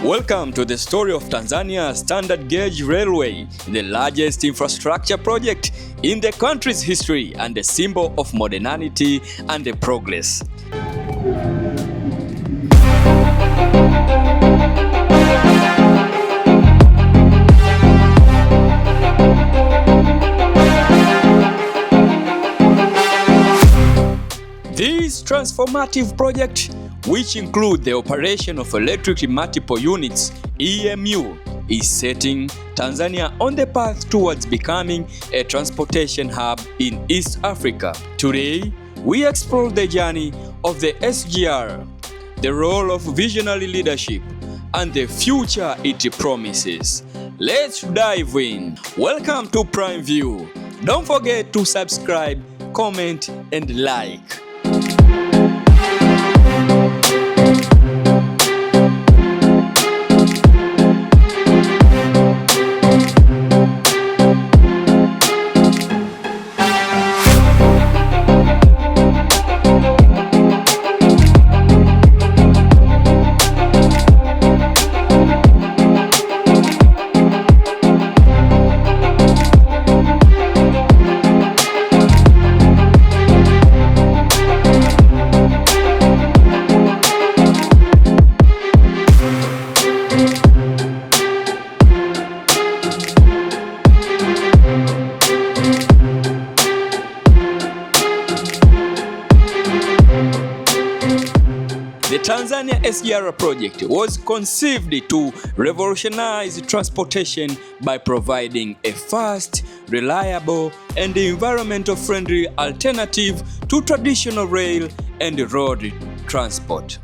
Welcome to the story of Tanzania Standard Gauge Railway, the largest infrastructure project in the country's history and a symbol of modernity and progress. This transformative project, which include the operation of electric multiple units (EMU), is setting Tanzania on the path towards becoming a transportation hub in East Africa. Today, we explore the journey of the SGR, the role of visionary leadership, and the future it promises. Let's dive in. Welcome to Prime View. Don't forget to subscribe, comment, and like. The Tanzania SGR project was conceived to revolutionize transportation by providing a fast, reliable, and environmental-friendly alternative to traditional rail and road transport.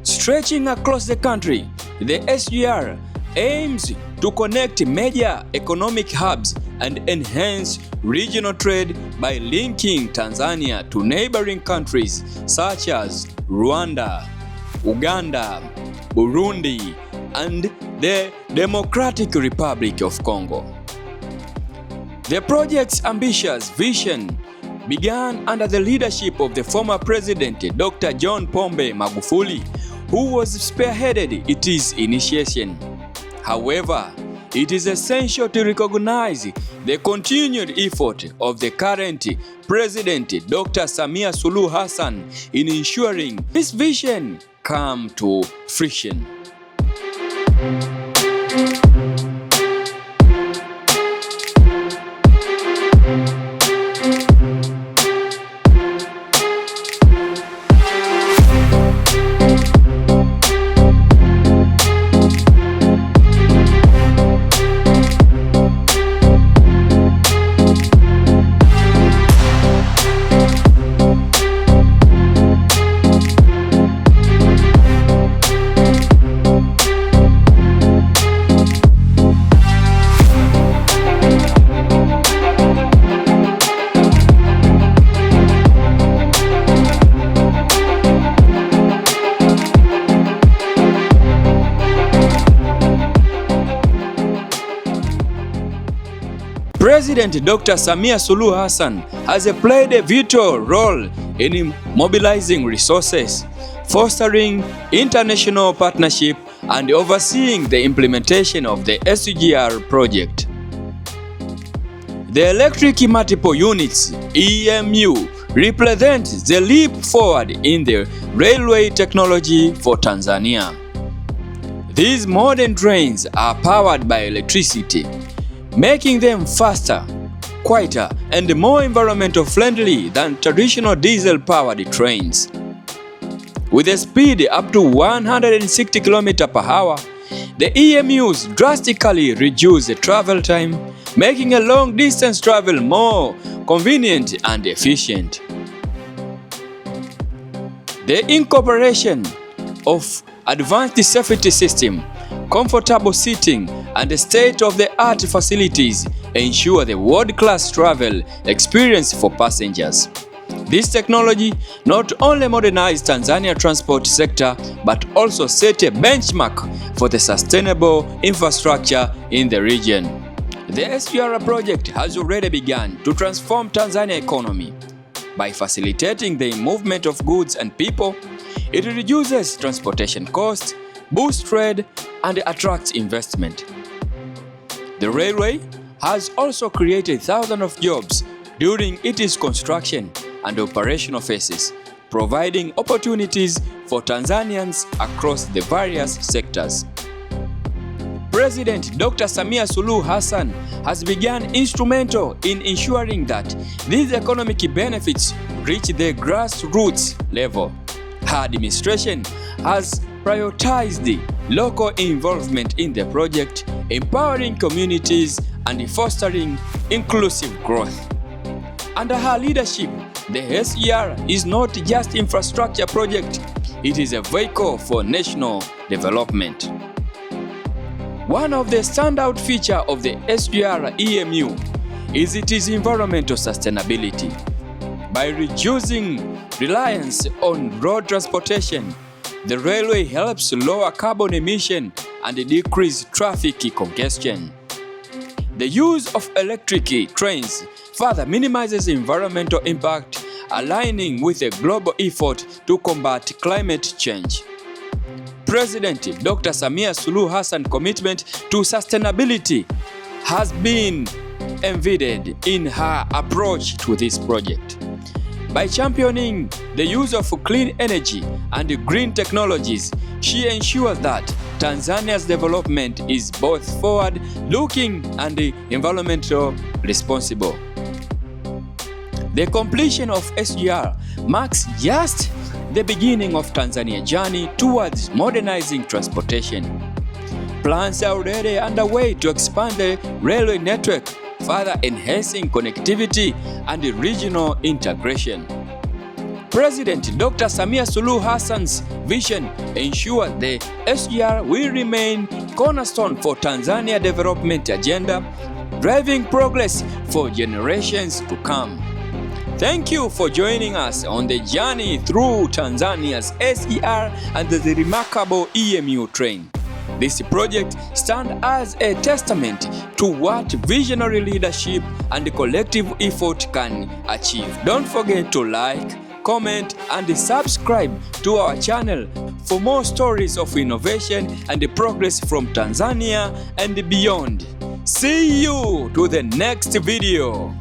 Stretching across the country, the SGR aims to connect major economic hubs and enhance regional trade by linking Tanzania to neighboring countries such as Rwanda, Uganda, Burundi, and the Democratic Republic of Congo. The project's ambitious vision began under the leadership of the former President Dr. John Magufuli, who was spearheaded its initiation. However, it is essential to recognize the continued effort of the current President Dr. Samia Suluhu Hassan in ensuring this vision come to fruition. President Dr. Samia Suluhu Hassan has played a vital role in mobilizing resources, fostering international partnership, and overseeing the implementation of the SGR project. The electric multiple units (EMU) represents the leap forward in the railway technology for Tanzania. These modern trains are powered by electricity, making them faster, quieter, and more environmental friendly than traditional diesel-powered trains. With a speed up to 160 km/h, the EMUs drastically reduce the travel time, making a long-distance travel more convenient and efficient. The incorporation of advanced safety system, comfortable seating, and state-of-the-art facilities ensure the world-class travel experience for passengers. This technology not only modernized Tanzania transport sector but also set a benchmark for the sustainable infrastructure in the region. The SGR project has already begun to transform Tanzania economy. By facilitating the movement of goods and people, it reduces transportation costs, boosts trade, and attracts investment. The railway has also created thousands of jobs during its construction and operational phases, providing opportunities for Tanzanians across the various sectors. President Dr. Samia Suluhu Hassan has been instrumental in ensuring that these economic benefits reach the grassroots level. Her administration has prioritized the local involvement in the project, empowering communities and fostering inclusive growth. Under her leadership, the SGR is not just infrastructure project, it is a vehicle for national development. One of the standout features of the SGR EMU is its environmental sustainability. By reducing reliance on road transportation, the railway helps lower carbon emission and decrease traffic congestion. The use of electric trains further minimizes environmental impact, aligning with a global effort to combat climate change. President Dr. Samia Suluhu Hassan's commitment to sustainability has been embedded in her approach to this project. By championing the use of clean energy and green technologies, she ensures that Tanzania's development is both forward-looking and environmentally responsible. The completion of SGR marks just the beginning of Tanzania's journey towards modernizing transportation. Plans are already underway to expand the railway network, further enhancing connectivity and regional integration. President Dr. Samia Suluhu Hassan's vision ensures the SGR will remain cornerstone for Tanzania's development agenda, driving progress for generations to come. Thank you for joining us on the journey through Tanzania's SGR and the remarkable EMU train. This project stands as a testament to what visionary leadership and collective effort can achieve. Don't forget to like, comment, and subscribe to our channel for more stories of innovation and progress from Tanzania and beyond. See you to the next video.